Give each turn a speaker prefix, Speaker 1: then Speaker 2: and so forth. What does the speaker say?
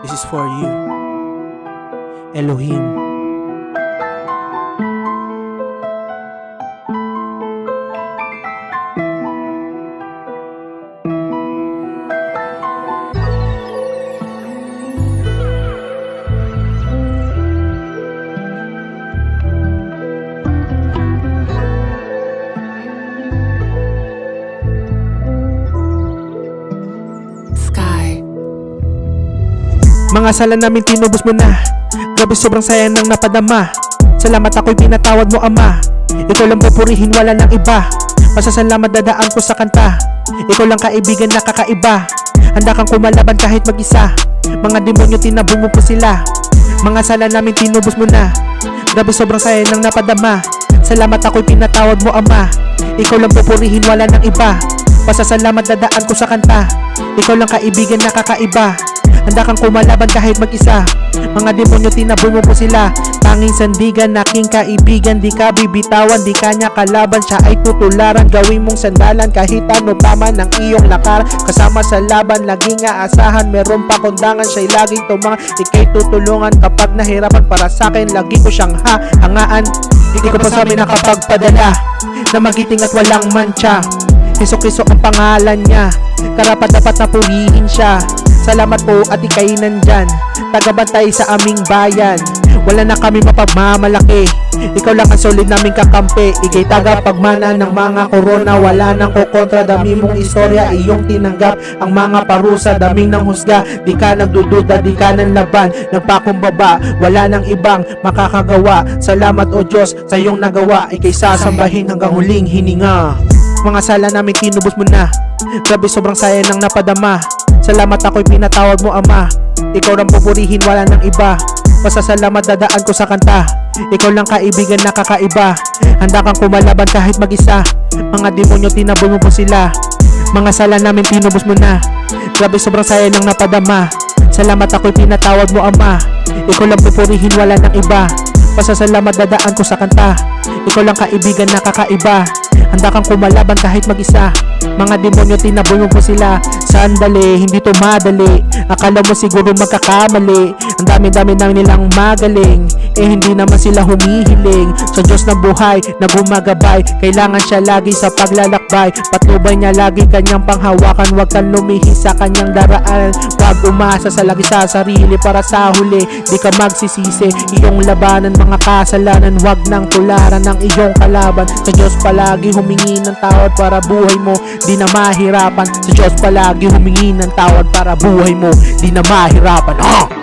Speaker 1: This is for you, Elohim. Mga sala namin tinubos mo na. Grabe sobrang saya nang napadama. Salamat ako'y pinatawad mo, Ama. Ikaw lang pupurihin, wala nang iba. Pasasalamat dadaan ko sa kanta. Ikaw lang kaibigan na kakaiba. Handa kang kumalaban kahit mag-isa. Mga demonyo tinabo mo po sila. Mga sala namin tinubos mo na. Grabe sobrang saya nang napadama. Salamat ako'y pinatawad mo, Ama. Ikaw lang pupurihin, wala nang iba. Pasasalamat dadaan ko sa kanta. Ikaw lang kaibigan na kakaiba. Handa kang kumalaban kahit mag-isa. Mga demonyo tinabo mo po sila. Tanging sandigan, aking kaibigan. Di ka bibitawan, di kanya kalaban. Siya ay tutularan, gawin mong sandalan. Kahit ano pa man ang iyong lakaran. Kasama sa laban, laging aasahan. Meron pa kondangan, siya'y laging tumangan. Ika'y tutulungan kapag nahirapan. Para sa'kin, lagi ko siyang hahangaan. Hindi ko pa sabi nakapagpadala na magiting at walang mancha. Hesus ang pangalan niya. Karapat dapat na purihin siya. Salamat po at ika'y nandyan, tagabantay sa aming bayan. Wala na kami mapagmamalaki. Ikaw lang ang solid naming kakampi. Ika'y tagapagmana ng mga korona. Wala nang kukontra, dami mong istorya iyong tinanggap. Ang mga parusa, daming nang husga. Di ka nagdududa, di ka nang laban. Nagpakumbaba, wala nang ibang makakagawa. Salamat o Diyos sa iyong nagawa. Ika'y sasambahin hanggang huling hininga. Mga sala namin tinubos mo na. Grabe sobrang saya nang napadama. Salamat ako'y pinatawad mo, Ama. Ikaw lang pupurihin, wala nang iba. Pasasalamat dadaan ko sa kanta. Ikaw lang kaibigan na kakaiba. Handa kang kumalaban kahit mag-isa. Mga demonyo tinabo mo po sila. Mga sala namin tinubos mo na. Grabe sobrang saya nang napadama. Salamat ako'y pinatawad mo, Ama. Ikaw lang pupurihin, wala nang iba. Pasasalamat dadaan ko sa kanta. Ikaw lang kaibigan na kakaiba. Handa kang kumalaban kahit mag-isa. Mga demonyo tinabo mo po sila. Sandali, hindi to madali. Akala mo siguro magkakamali. Ang dami-dami nang nilang magaling. Hindi naman sila humihiling sa Diyos na buhay na gumagabay. Kailangan siya lagi sa paglalakbay. Patnubay niya lagi kanyang panghawakan. Huwag kang lumihis sa kanyang daraan. Huwag umasa sa lagi sa sarili para sa huli di ka magsisisi. Iyong labanan mga kasalanan. Huwag nang tularan ng iyong kalaban. Sa Diyos palagi humingi ng tawad para buhay mo di na mahirapan. Sa Diyos palagi humingi ng tawad para buhay mo di na mahirapan.